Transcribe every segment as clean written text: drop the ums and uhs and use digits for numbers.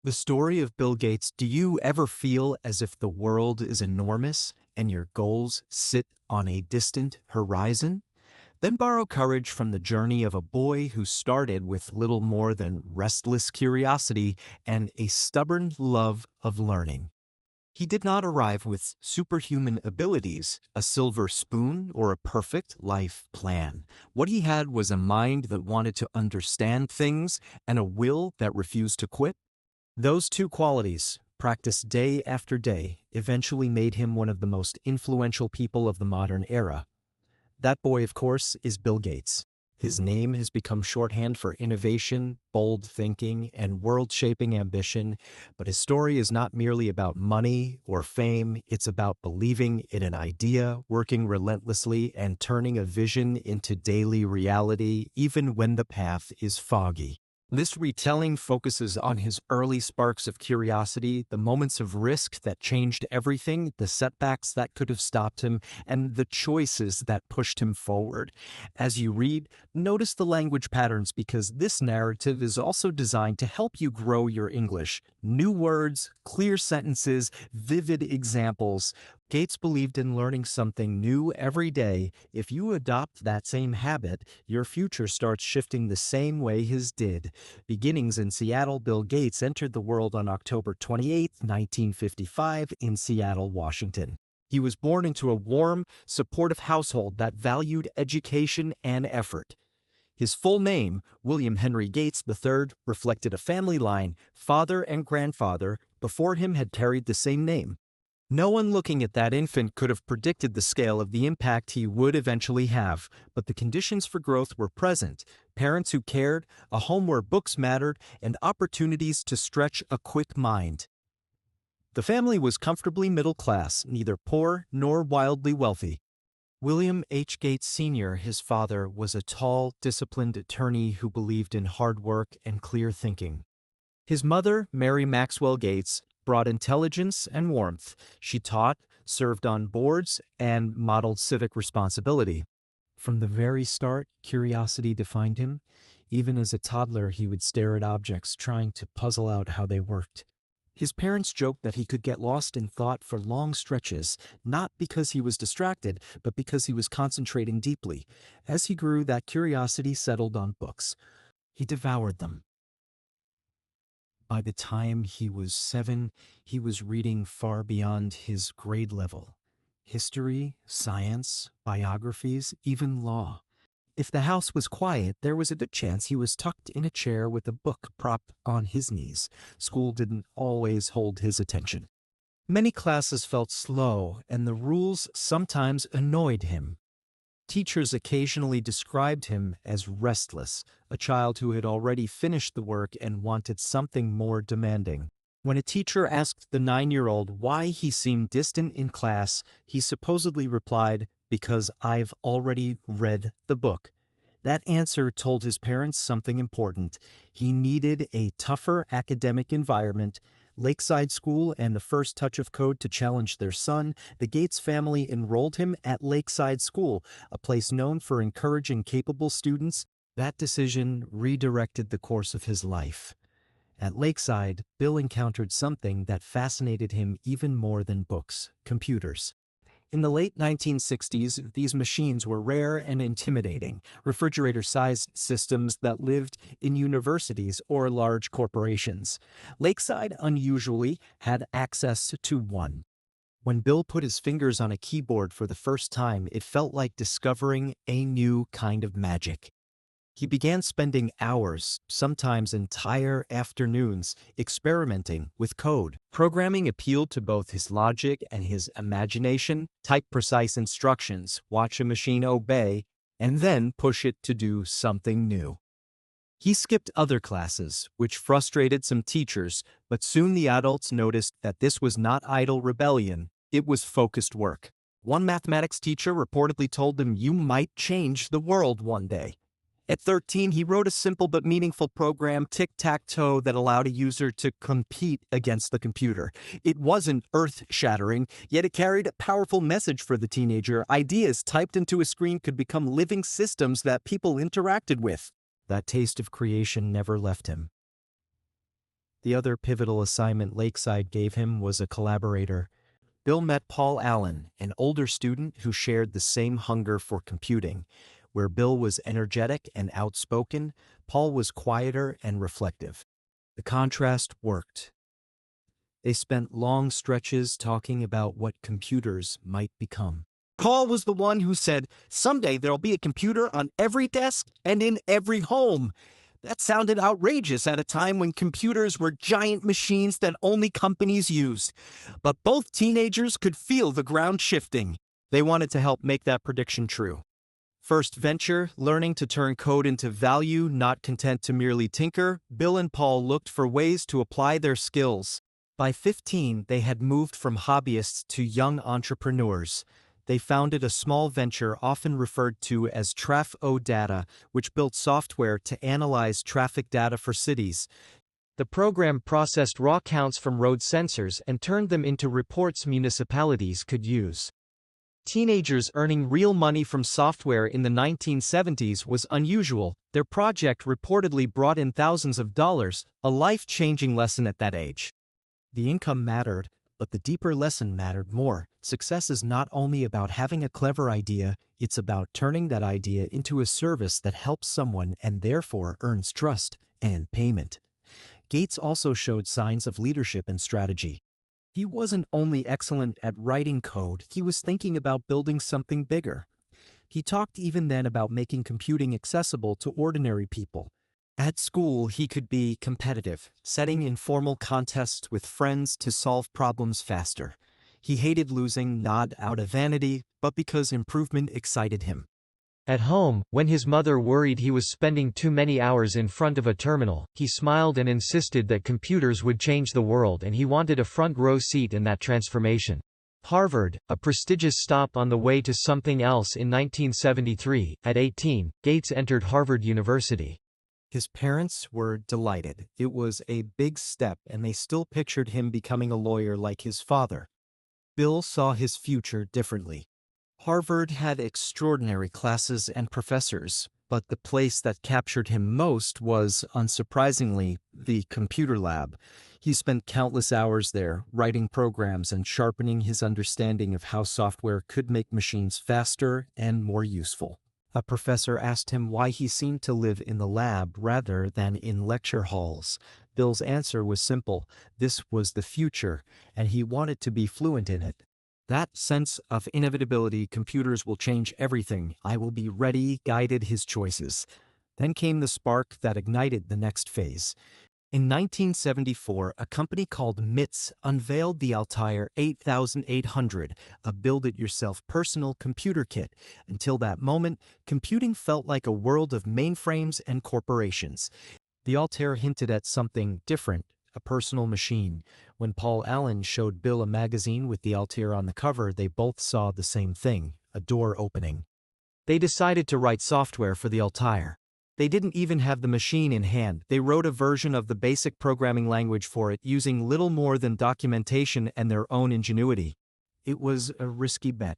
The story of Bill Gates. Do you ever feel as if the world is enormous and your goals sit on a distant horizon? Then borrow courage from the journey of a boy who started with little more than restless curiosity and a stubborn love of learning. He did not arrive with superhuman abilities, a silver spoon, or a perfect life plan. What he had was a mind that wanted to understand things and a will that refused to quit. Those two qualities, practiced day after day, eventually made him one of the most influential people of the modern era. That boy, of course, is Bill Gates. His name has become shorthand for innovation, bold thinking, and world-shaping ambition, but his story is not merely about money or fame, it's about believing in an idea, working relentlessly, and turning a vision into daily reality, even when the path is foggy. This retelling focuses on his early sparks of curiosity, the moments of risk that changed everything, the setbacks that could have stopped him, and the choices that pushed him forward. As you read, notice the language patterns because this narrative is also designed to help you grow your English. New words, clear sentences, vivid examples. Gates believed in learning something new every day. If you adopt that same habit, your future starts shifting the same way his did. Beginnings in Seattle, Bill Gates entered the world on October 28, 1955, in Seattle, Washington. He was born into a warm, supportive household that valued education and effort. His full name, William Henry Gates III, reflected a family line. Father and grandfather before him had carried the same name. No one looking at that infant could have predicted the scale of the impact he would eventually have, but the conditions for growth were present: parents who cared, a home where books mattered, and opportunities to stretch a quick mind. The family was comfortably middle class, neither poor nor wildly wealthy. William H. Gates Sr., his father, was a tall, disciplined attorney who believed in hard work and clear thinking. His mother, Mary Maxwell Gates, brought intelligence and warmth. She taught, served on boards, and modeled civic responsibility. From the very start, curiosity defined him. Even as a toddler, he would stare at objects, trying to puzzle out how they worked. His parents joked that he could get lost in thought for long stretches, not because he was distracted, but because he was concentrating deeply. As he grew, that curiosity settled on books. He devoured them. By the time he was 7, he was reading far beyond his grade level. History, science, biographies, even law. If the house was quiet, there was a good chance he was tucked in a chair with a book propped on his knees. School didn't always hold his attention. Many classes felt slow, and the rules sometimes annoyed him. Teachers occasionally described him as restless, a child who had already finished the work and wanted something more demanding. When a teacher asked the 9-year-old why he seemed distant in class, he supposedly replied, "Because I've already read the book." That answer told his parents something important. He needed a tougher academic environment. Lakeside School and the first touch of code to challenge their son, the Gates family enrolled him at Lakeside School, a place known for encouraging capable students. That decision redirected the course of his life. At Lakeside, Bill encountered something that fascinated him even more than books: computers. In the late 1960s, these machines were rare and intimidating, refrigerator-sized systems that lived in universities or large corporations. Lakeside, unusually, had access to one. When Bill put his fingers on a keyboard for the first time, it felt like discovering a new kind of magic. He began spending hours, sometimes entire afternoons, experimenting with code. Programming appealed to both his logic and his imagination. Type precise instructions, watch a machine obey, and then push it to do something new. He skipped other classes, which frustrated some teachers, but soon the adults noticed that this was not idle rebellion, it was focused work. One mathematics teacher reportedly told him, "You might change the world one day." At 13, he wrote a simple but meaningful program, tic-tac-toe, that allowed a user to compete against the computer. It wasn't earth-shattering, yet it carried a powerful message for the teenager. Ideas typed into a screen could become living systems that people interacted with. That taste of creation never left him. The other pivotal assignment Lakeside gave him was a collaborator. Bill met Paul Allen, an older student who shared the same hunger for computing. Where Bill was energetic and outspoken, Paul was quieter and reflective. The contrast worked. They spent long stretches talking about what computers might become. Paul was the one who said, "Someday there'll be a computer on every desk and in every home." That sounded outrageous at a time when computers were giant machines that only companies used. But both teenagers could feel the ground shifting. They wanted to help make that prediction true. First venture, learning to turn code into value, not content to merely tinker, Bill and Paul looked for ways to apply their skills. By 15, they had moved from hobbyists to young entrepreneurs. They founded a small venture often referred to as Traf-O Data, which built software to analyze traffic data for cities. The program processed raw counts from road sensors and turned them into reports municipalities could use. Teenagers earning real money from software in the 1970s was unusual. Their project reportedly brought in thousands of dollars, a life-changing lesson at that age. The income mattered, but the deeper lesson mattered more. Success is not only about having a clever idea, it's about turning that idea into a service that helps someone and therefore earns trust and payment. Gates also showed signs of leadership and strategy. He wasn't only excellent at writing code, he was thinking about building something bigger. He talked even then about making computing accessible to ordinary people. At school, he could be competitive, setting informal contests with friends to solve problems faster. He hated losing, not out of vanity, but because improvement excited him. At home, when his mother worried he was spending too many hours in front of a terminal, he smiled and insisted that computers would change the world and he wanted a front-row seat in that transformation. Harvard, a prestigious stop on the way to something else in 1973, at 18, Gates entered Harvard University. His parents were delighted. It was a big step and they still pictured him becoming a lawyer like his father. Bill saw his future differently. Harvard had extraordinary classes and professors, but the place that captured him most was, unsurprisingly, the computer lab. He spent countless hours there, writing programs and sharpening his understanding of how software could make machines faster and more useful. A professor asked him why he seemed to live in the lab rather than in lecture halls. Bill's answer was simple: this was the future, and he wanted to be fluent in it. That sense of inevitability, computers will change everything, I will be ready, guided his choices. Then came the spark that ignited the next phase. In 1974, a company called MITS unveiled the Altair 8800, a build-it-yourself personal computer kit. Until that moment, computing felt like a world of mainframes and corporations. The Altair hinted at something different, a personal machine. When Paul Allen showed Bill a magazine with the Altair on the cover, they both saw the same thing, a door opening. They decided to write software for the Altair. They didn't even have the machine in hand. They wrote a version of the basic programming language for it using little more than documentation and their own ingenuity. It was a risky bet,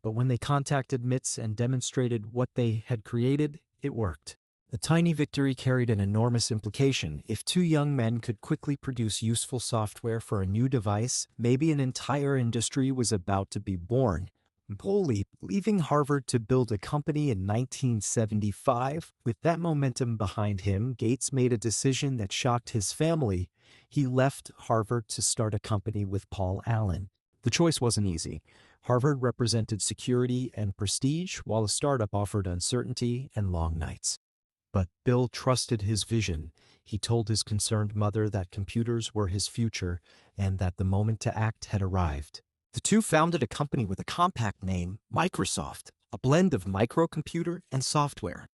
but when they contacted MITS and demonstrated what they had created, it worked. The tiny victory carried an enormous implication. If two young men could quickly produce useful software for a new device, maybe an entire industry was about to be born. Boley, leaving Harvard to build a company in 1975, with that momentum behind him, Gates made a decision that shocked his family. He left Harvard to start a company with Paul Allen. The choice wasn't easy. Harvard represented security and prestige, while a startup offered uncertainty and long nights. But Bill trusted his vision. He told his concerned mother that computers were his future and that the moment to act had arrived. The two founded a company with a compact name, Microsoft, a blend of microcomputer and software.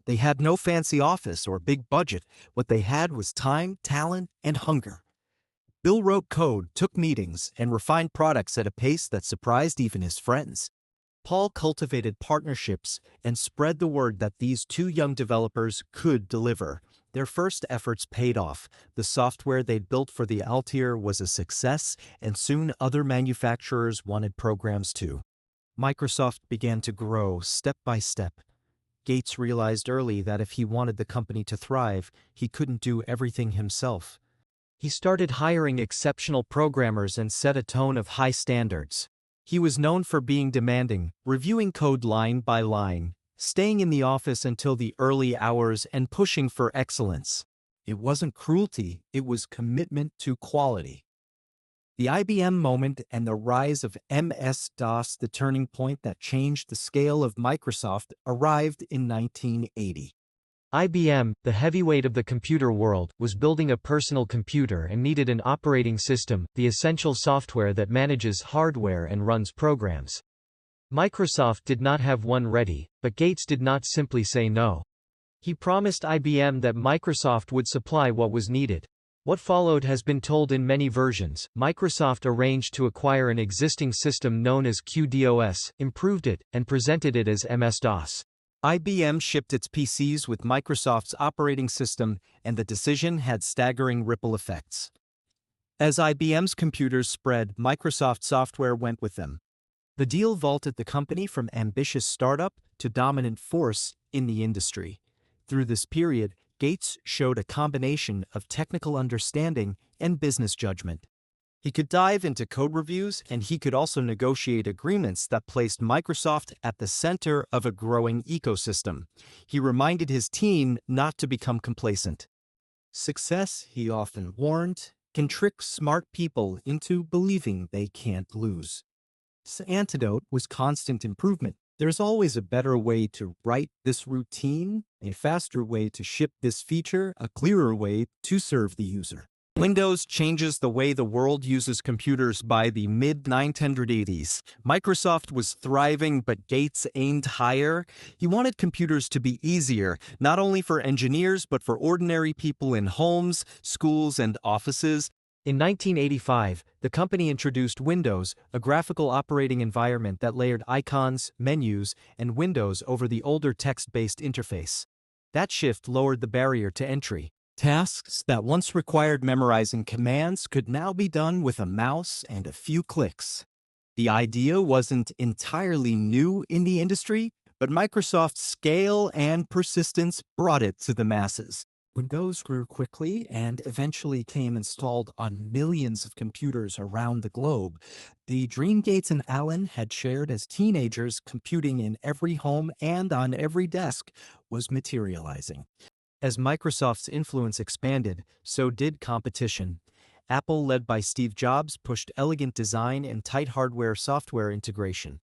They had no fancy office or big budget. What they had was time, talent, and hunger. Bill wrote code, took meetings, and refined products at a pace that surprised even his friends. Paul cultivated partnerships and spread the word that these two young developers could deliver. Their first efforts paid off. The software they'd built for the Altair was a success, and soon other manufacturers wanted programs too. Microsoft began to grow step by step. Gates realized early that if he wanted the company to thrive, he couldn't do everything himself. He started hiring exceptional programmers and set a tone of high standards. He was known for being demanding, reviewing code line by line, staying in the office until the early hours and pushing for excellence. It wasn't cruelty, it was commitment to quality. The IBM moment and the rise of MS-DOS, the turning point that changed the scale of Microsoft, arrived in 1980. IBM, the heavyweight of the computer world, was building a personal computer and needed an operating system, the essential software that manages hardware and runs programs. Microsoft did not have one ready, but Gates did not simply say no. He promised IBM that Microsoft would supply what was needed. What followed has been told in many versions. Microsoft arranged to acquire an existing system known as QDOS, improved it, and presented it as MS-DOS. IBM shipped its PCs with Microsoft's operating system, and the decision had staggering ripple effects. As IBM's computers spread, Microsoft software went with them. The deal vaulted the company from ambitious startup to dominant force in the industry. Through this period, Gates showed a combination of technical understanding and business judgment. He could dive into code reviews, and he could also negotiate agreements that placed Microsoft at the center of a growing ecosystem. He reminded his team not to become complacent. Success, he often warned, can trick smart people into believing they can't lose. His antidote was constant improvement. There's always a better way to write this routine, a faster way to ship this feature, a clearer way to serve the user. Windows changes the way the world uses computers by the mid-1980s. Microsoft was thriving, but Gates aimed higher. He wanted computers to be easier, not only for engineers, but for ordinary people in homes, schools, and offices. In 1985, the company introduced Windows, a graphical operating environment that layered icons, menus, and windows over the older text-based interface. That shift lowered the barrier to entry. Tasks that once required memorizing commands could now be done with a mouse and a few clicks. The idea wasn't entirely new in the industry, but Microsoft's scale and persistence brought it to the masses. Windows grew quickly and eventually came installed on millions of computers around the globe. The dream Gates and Allen had shared as teenagers, computing in every home and on every desk, was materializing. As Microsoft's influence expanded, so did competition. Apple, led by Steve Jobs, pushed elegant design and tight hardware-software integration.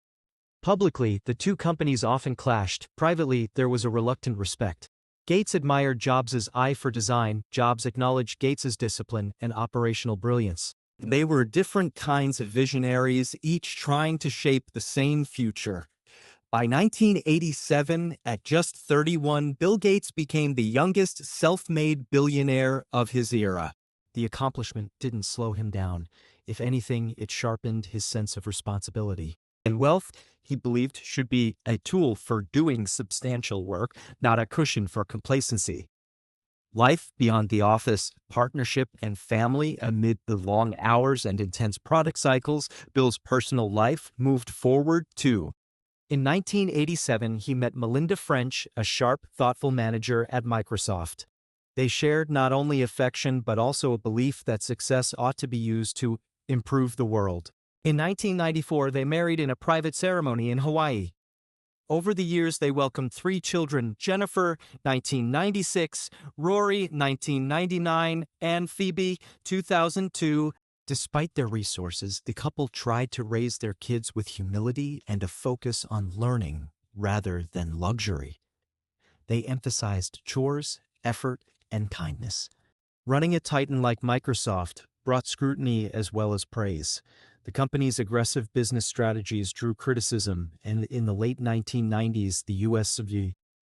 Publicly, the two companies often clashed. Privately, there was a reluctant respect. Gates admired Jobs' eye for design, Jobs acknowledged Gates' discipline and operational brilliance. They were different kinds of visionaries, each trying to shape the same future. By 1987, at just 31, Bill Gates became the youngest self-made billionaire of his era. The accomplishment didn't slow him down. If anything, it sharpened his sense of responsibility. And wealth, he believed, should be a tool for doing substantial work, not a cushion for complacency. Life beyond the office, partnership, and family amid the long hours and intense product cycles, Bill's personal life moved forward too. In 1987, he met Melinda French, a sharp, thoughtful manager at Microsoft. They shared not only affection but also a belief that success ought to be used to improve the world. In 1994, they married in a private ceremony in Hawaii. Over the years, they welcomed 3 children: Jennifer, 1996, Rory, 1999, and Phoebe, 2002. Despite their resources, the couple tried to raise their kids with humility and a focus on learning rather than luxury. They emphasized chores, effort, and kindness. Running a titan like Microsoft brought scrutiny as well as praise. The company's aggressive business strategies drew criticism, and in the late 1990s, the U.S.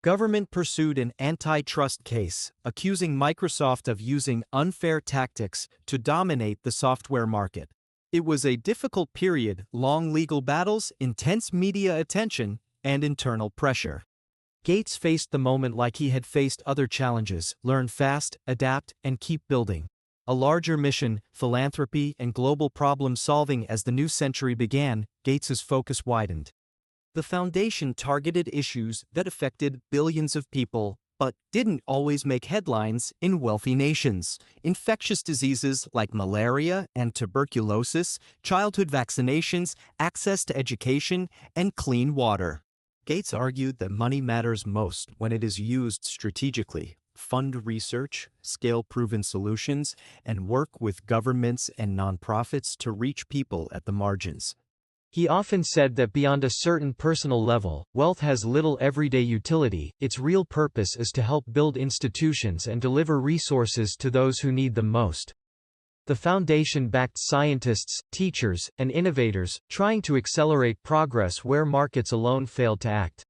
government pursued an antitrust case, accusing Microsoft of using unfair tactics to dominate the software market. It was a difficult period: long legal battles, intense media attention, and internal pressure. Gates faced the moment like he had faced other challenges: learn fast, adapt, and keep building. A larger mission, philanthropy, and global problem-solving. As the new century began, Gates's focus widened. The foundation targeted issues that affected billions of people, but didn't always make headlines in wealthy nations. Infectious diseases like malaria and tuberculosis, childhood vaccinations, access to education, and clean water. Gates argued that money matters most when it is used strategically. Fund research, scale proven solutions, and work with governments and nonprofits to reach people at the margins. He often said that beyond a certain personal level, wealth has little everyday utility. Its real purpose is to help build institutions and deliver resources to those who need them most. The foundation backed scientists, teachers, and innovators, trying to accelerate progress where markets alone failed to act.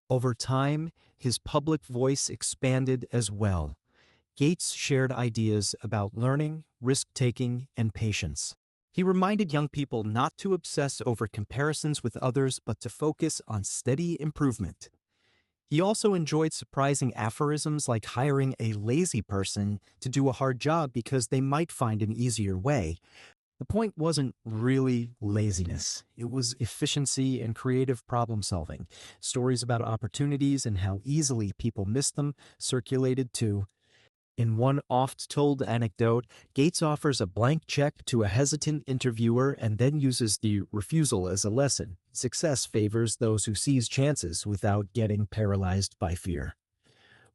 Over time, his public voice expanded as well. Gates shared ideas about learning, risk-taking, and patience. He reminded young people not to obsess over comparisons with others but to focus on steady improvement. He also enjoyed surprising aphorisms like hiring a lazy person to do a hard job because they might find an easier way. The point wasn't really laziness. It was efficiency and creative problem solving. Stories about opportunities and how easily people missed them circulated too. In one oft-told anecdote, Gates offers a blank check to a hesitant interviewer and then uses the refusal as a lesson. Success favors those who seize chances without getting paralyzed by fear.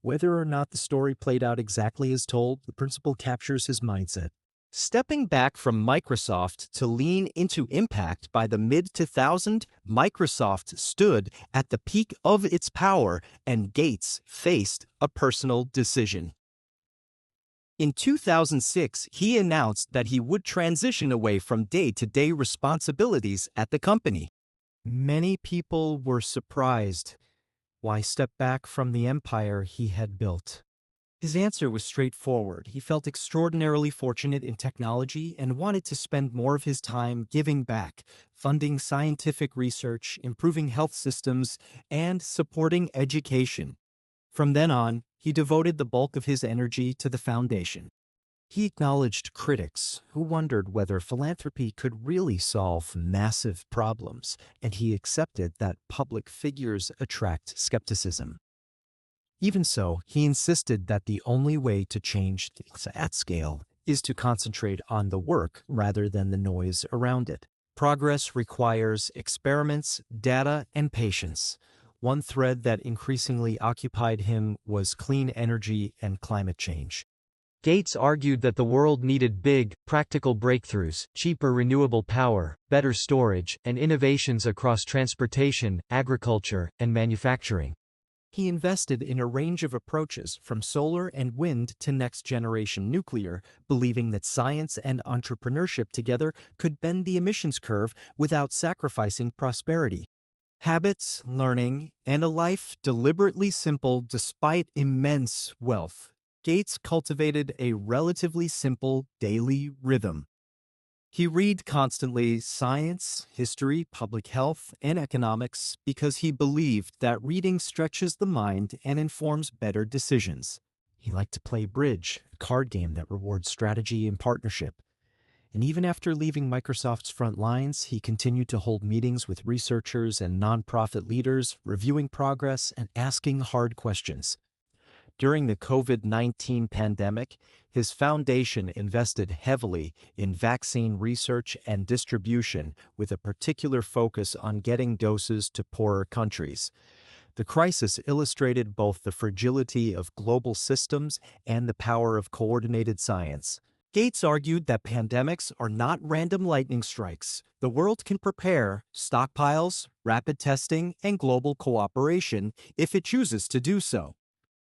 Whether or not the story played out exactly as told, the principle captures his mindset. Stepping back from Microsoft to lean into impact by the mid-2000s, Microsoft stood at the peak of its power and Gates faced a personal decision. In 2006, he announced that he would transition away from day-to-day responsibilities at the company. Many people were surprised. Why step back from the empire he had built? His answer was straightforward. He felt extraordinarily fortunate in technology and wanted to spend more of his time giving back, funding scientific research, improving health systems, and supporting education. From then on, he devoted the bulk of his energy to the foundation. He acknowledged critics who wondered whether philanthropy could really solve massive problems, and he accepted that public figures attract skepticism. Even so, he insisted that the only way to change things at scale is to concentrate on the work rather than the noise around it. Progress requires experiments, data, and patience. One thread that increasingly occupied him was clean energy and climate change. Gates argued that the world needed big, practical breakthroughs, cheaper renewable power, better storage, and innovations across transportation, agriculture, and manufacturing. He invested in a range of approaches from solar and wind to next-generation nuclear, believing that science and entrepreneurship together could bend the emissions curve without sacrificing prosperity. Habits, learning, and a life deliberately simple despite immense wealth. Gates cultivated a relatively simple daily rhythm. He read constantly science, history, public health, and economics because he believed that reading stretches the mind and informs better decisions. He liked to play bridge, a card game that rewards strategy and partnership. And even after leaving Microsoft's front lines, he continued to hold meetings with researchers and nonprofit leaders, reviewing progress and asking hard questions. During the COVID-19 pandemic, his foundation invested heavily in vaccine research and distribution with a particular focus on getting doses to poorer countries. The crisis illustrated both the fragility of global systems and the power of coordinated science. Gates argued that pandemics are not random lightning strikes. The world can prepare stockpiles, rapid testing, and global cooperation if it chooses to do so.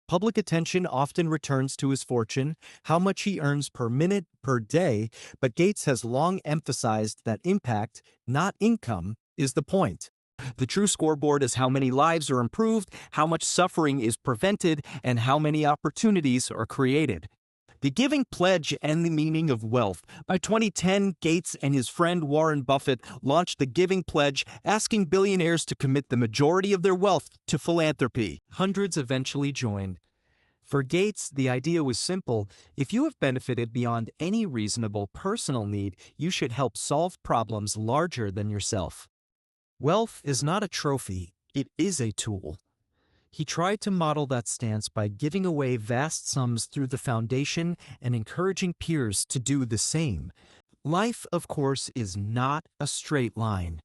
Public attention often returns to his fortune, how much he earns per minute, per day, but Gates has long emphasized that impact, not income, is the point. The true scoreboard is how many lives are improved, how much suffering is prevented, and how many opportunities are created. The Giving Pledge and the Meaning of Wealth. By 2010, Gates and his friend Warren Buffett launched the Giving Pledge, asking billionaires to commit the majority of their wealth to philanthropy. Hundreds eventually joined. For Gates, the idea was simple. If you have benefited beyond any reasonable personal need, you should help solve problems larger than yourself. Wealth is not a trophy, it is a tool. He tried to model that stance by giving away vast sums through the foundation and encouraging peers to do the same. Life, of course, is not a straight line.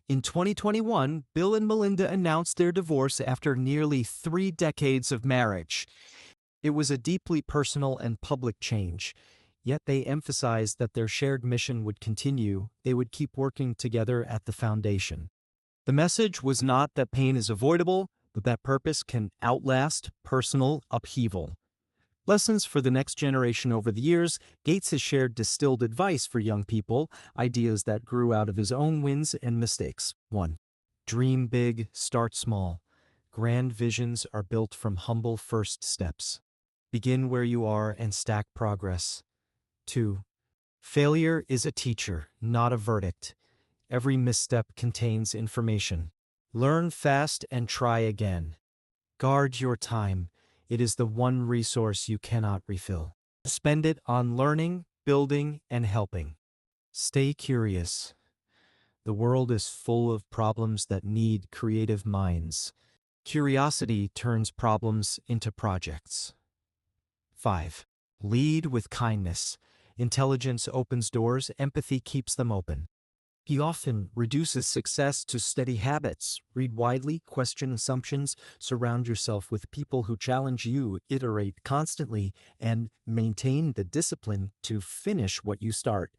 In 2021, Bill and Melinda announced their divorce after nearly 3 decades of marriage. It was a deeply personal and public change, yet they emphasized that their shared mission would continue. They would keep working together at the foundation. The message was not that pain is avoidable, but that purpose can outlast personal upheaval. Lessons for the next generation. Over the years, Gates has shared distilled advice for young people, ideas that grew out of his own wins and mistakes. 1. Dream big, start small. Grand visions are built from humble first steps. Begin where you are and stack progress. 2. Failure is a teacher, not a verdict. Every misstep contains information. Learn fast and try again. Guard your time. It is the one resource you cannot refill. Spend it on learning, building, and helping. Stay curious. The world is full of problems that need creative minds. Curiosity turns problems into projects. 5. Lead with kindness. Intelligence opens doors, empathy keeps them open. He often reduces success to steady habits. Read widely, question assumptions, surround yourself with people who challenge you, iterate constantly, and maintain the discipline to finish what you start.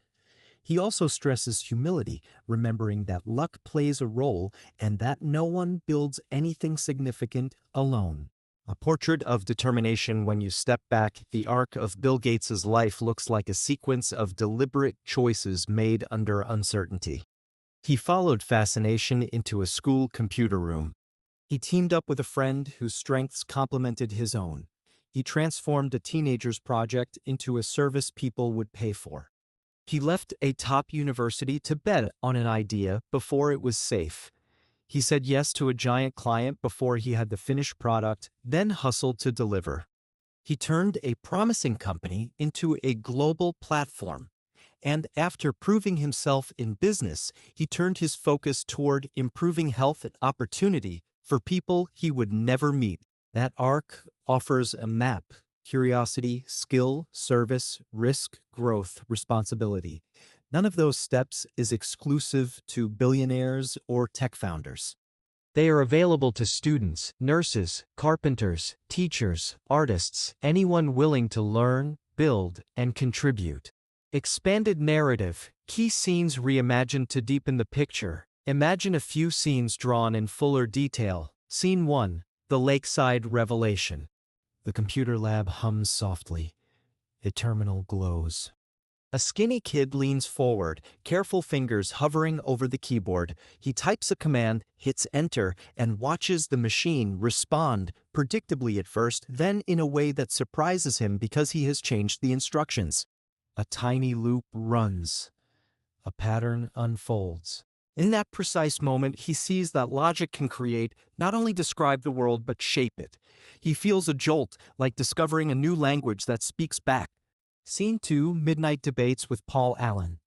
He also stresses humility, remembering that luck plays a role and that no one builds anything significant alone. A portrait of determination. When you step back, the arc of Bill Gates's life looks like a sequence of deliberate choices made under uncertainty. He followed fascination into a school computer room. He teamed up with a friend whose strengths complemented his own. He transformed a teenager's project into a service people would pay for. He left a top university to bet on an idea before it was safe. He said yes to a giant client before he had the finished product, then hustled to deliver. He turned a promising company into a global platform. And after proving himself in business, he turned his focus toward improving health and opportunity for people he would never meet. That arc offers a map: curiosity, skill, service, risk, growth, responsibility. None of those steps is exclusive to billionaires or tech founders. They are available to students, nurses, carpenters, teachers, artists, anyone willing to learn, build, and contribute. Expanded narrative. Key scenes reimagined to deepen the picture. Imagine a few scenes drawn in fuller detail. Scene 1. The Lakeside Revelation. The computer lab hums softly. A terminal glows. A skinny kid leans forward, careful fingers hovering over the keyboard. He types a command, hits enter, and watches the machine respond, predictably at first, then in a way that surprises him because he has changed the instructions. A tiny loop runs. A pattern unfolds. In that precise moment, he sees that logic can create, not only describe the world, but shape it. He feels a jolt, like discovering a new language that speaks back. Scene 2. Midnight Debates with Paul Allen.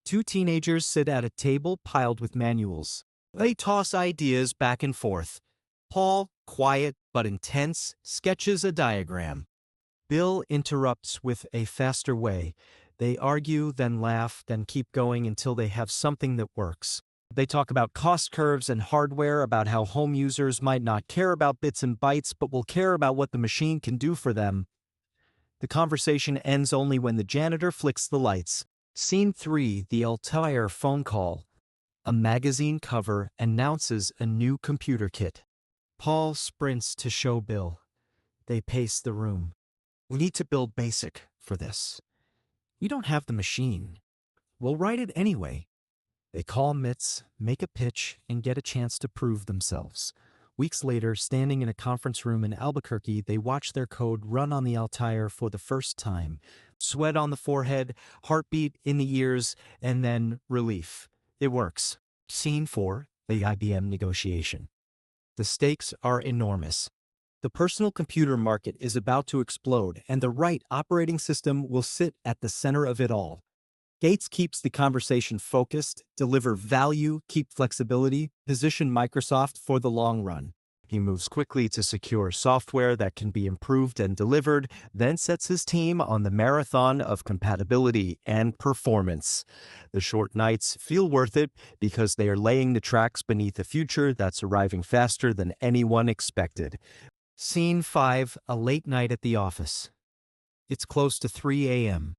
2 teenagers sit at a table piled with manuals. They toss ideas back and forth. Paul, quiet but intense, sketches a diagram. Bill interrupts with a faster way. They argue, then laugh, then keep going until they have something that works. They talk about cost curves and hardware, about how home users might not care about bits and bytes but will care about what the machine can do for them. The conversation ends only when the janitor flicks the lights. Scene 3. The Altair phone call. A magazine cover announces a new computer kit. Paul sprints to show Bill. They pace the room. We need to build BASIC for this. We don't have the machine. We'll write it anyway. They call MITS, make a pitch, and get a chance to prove themselves. Weeks later, standing in a conference room in Albuquerque, they watch their code run on the Altair for the first time. Sweat on the forehead, heartbeat in the ears, and then relief. It works. Scene 4. The IBM negotiation. The stakes are enormous. The personal computer market is about to explode, and the right operating system will sit at the center of it all. Gates keeps the conversation focused, deliver value, keep flexibility, position Microsoft for the long run. He moves quickly to secure software that can be improved and delivered, then sets his team on the marathon of compatibility and performance. The short nights feel worth it because they are laying the tracks beneath a future that's arriving faster than anyone expected. Scene 5, a late night at the office. It's close to 3 a.m.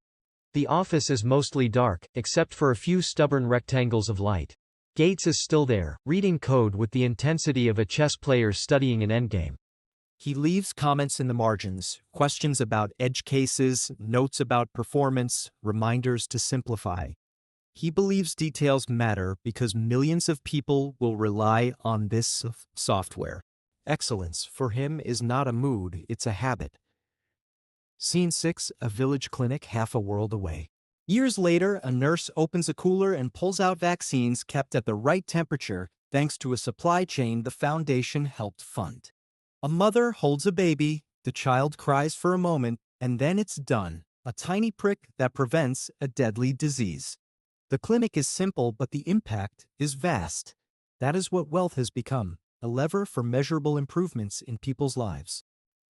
The office is mostly dark, except for a few stubborn rectangles of light. Gates is still there, reading code with the intensity of a chess player studying an endgame. He leaves comments in the margins, questions about edge cases, notes about performance, reminders to simplify. He believes details matter because millions of people will rely on this software. Excellence, for him, is not a mood, it's a habit. Scene 6, a village clinic half a world away. Years later, a nurse opens a cooler and pulls out vaccines kept at the right temperature thanks to a supply chain the foundation helped fund. A mother holds a baby, the child cries for a moment, and then it's done, a tiny prick that prevents a deadly disease. The clinic is simple, but the impact is vast. That is what wealth has become, a lever for measurable improvements in people's lives.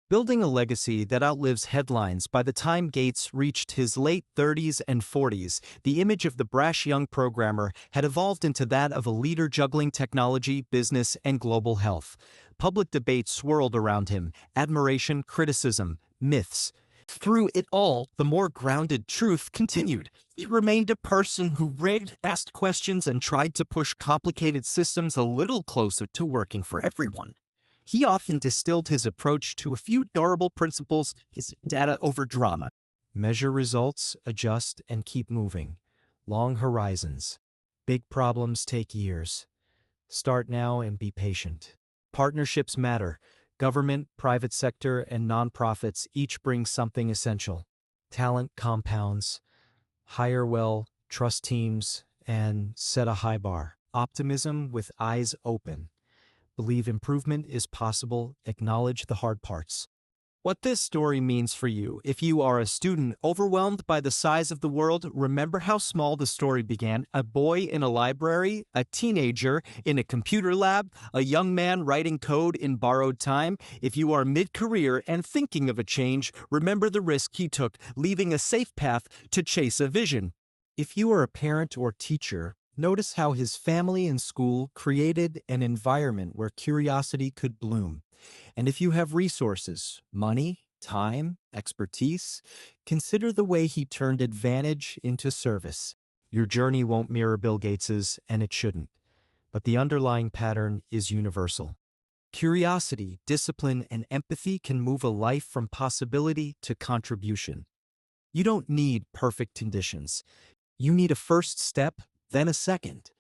Building a legacy that outlives headlines. By the time Gates reached his late 30s and 40s, the image of the brash young programmer had evolved into that of a leader juggling technology, business, and global health. Public debate swirled around him, admiration, criticism, myths. Through it all, the more grounded truth continued. He remained a person who read, asked questions, and tried to push complicated systems a little closer to working for everyone. He often distilled his approach to a few durable principles: his data over drama. Measure results, adjust, and keep moving. Long horizons. Big problems take years. Start now and be patient. Partnerships matter. Government, private sector, and nonprofits each bring something essential. Talent compounds. Hire well, trust teams, and set a high bar. Optimism with eyes open. Believe improvement is possible, acknowledge the hard parts. What this story means for you: if you are a student overwhelmed by the size of the world, remember how small the story began. A boy in a library, a teenager in a computer lab, a young man writing code in borrowed time. If you are mid-career and thinking of a change, remember the risk he took, leaving a safe path to chase a vision. If you are a parent or teacher, notice how his family and school created an environment where curiosity could bloom. And if you have resources, money, time, expertise, consider the way he turned advantage into service. Your journey won't mirror Bill Gates's, and it shouldn't. But the underlying pattern is universal. Curiosity, discipline, and empathy can move a life from possibility to contribution. You don't need perfect conditions. You need a first step, then a second.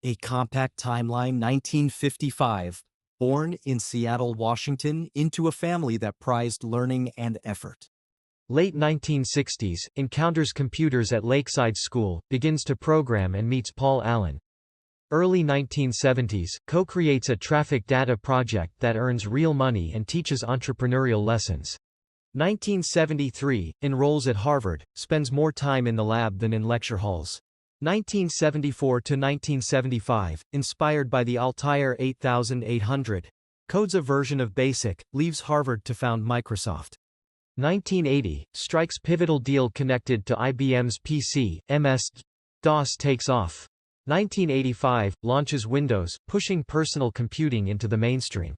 A compact timeline. 1955. Born in Seattle, Washington, into a family that prized learning and effort. Late 1960s, encounters computers at Lakeside School, begins to program and meets Paul Allen. Early 1970s, co-creates a traffic data project that earns real money and teaches entrepreneurial lessons. 1973, enrolls at Harvard, spends more time in the lab than in lecture halls. 1974 to 1975, inspired by the Altair 8800, codes a version of BASIC, leaves Harvard to found Microsoft. 1980, strikes pivotal deal connected to IBM's PC, MS-DOS takes off. 1985, launches Windows, pushing personal computing into the mainstream.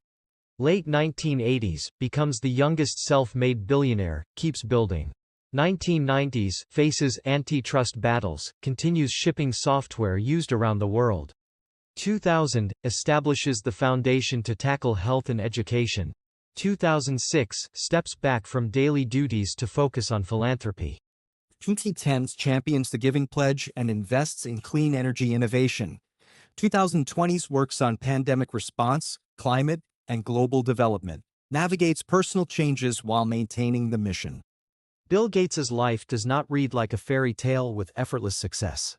Late 1980s, becomes the youngest self-made billionaire, keeps building. 1990s, faces antitrust battles, continues shipping software used around the world. 2000, establishes the foundation to tackle health and education. 2006, steps back from daily duties to focus on philanthropy. 2010s, champions the Giving Pledge and invests in clean energy innovation. 2020s, works on pandemic response, climate, and global development. Navigates personal changes while maintaining the mission. Bill Gates's life does not read like a fairy tale with effortless success.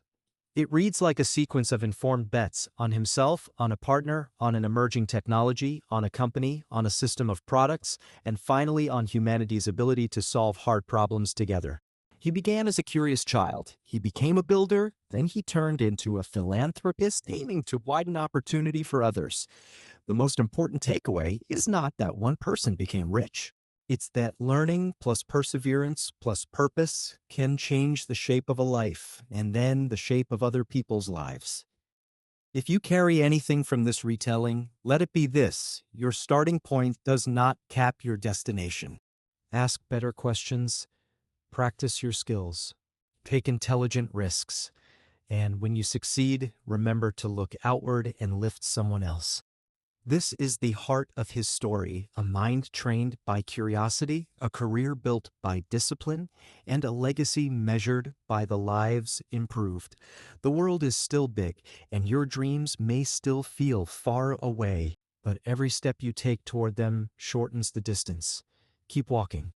It reads like a sequence of informed bets on himself, on a partner, on an emerging technology, on a company, on a system of products, and finally on humanity's ability to solve hard problems together. He began as a curious child. He became a builder, then he turned into a philanthropist aiming to widen opportunity for others. The most important takeaway is not that one person became rich. It's that learning plus perseverance plus purpose can change the shape of a life and then the shape of other people's lives. If you carry anything from this retelling, let it be this: your starting point does not cap your destination. Ask better questions, practice your skills, take intelligent risks, and when you succeed, remember to look outward and lift someone else. This is the heart of his story: a mind trained by curiosity, a career built by discipline, and a legacy measured by the lives improved. The world is still big, and your dreams may still feel far away, but every step you take toward them shortens the distance. Keep walking.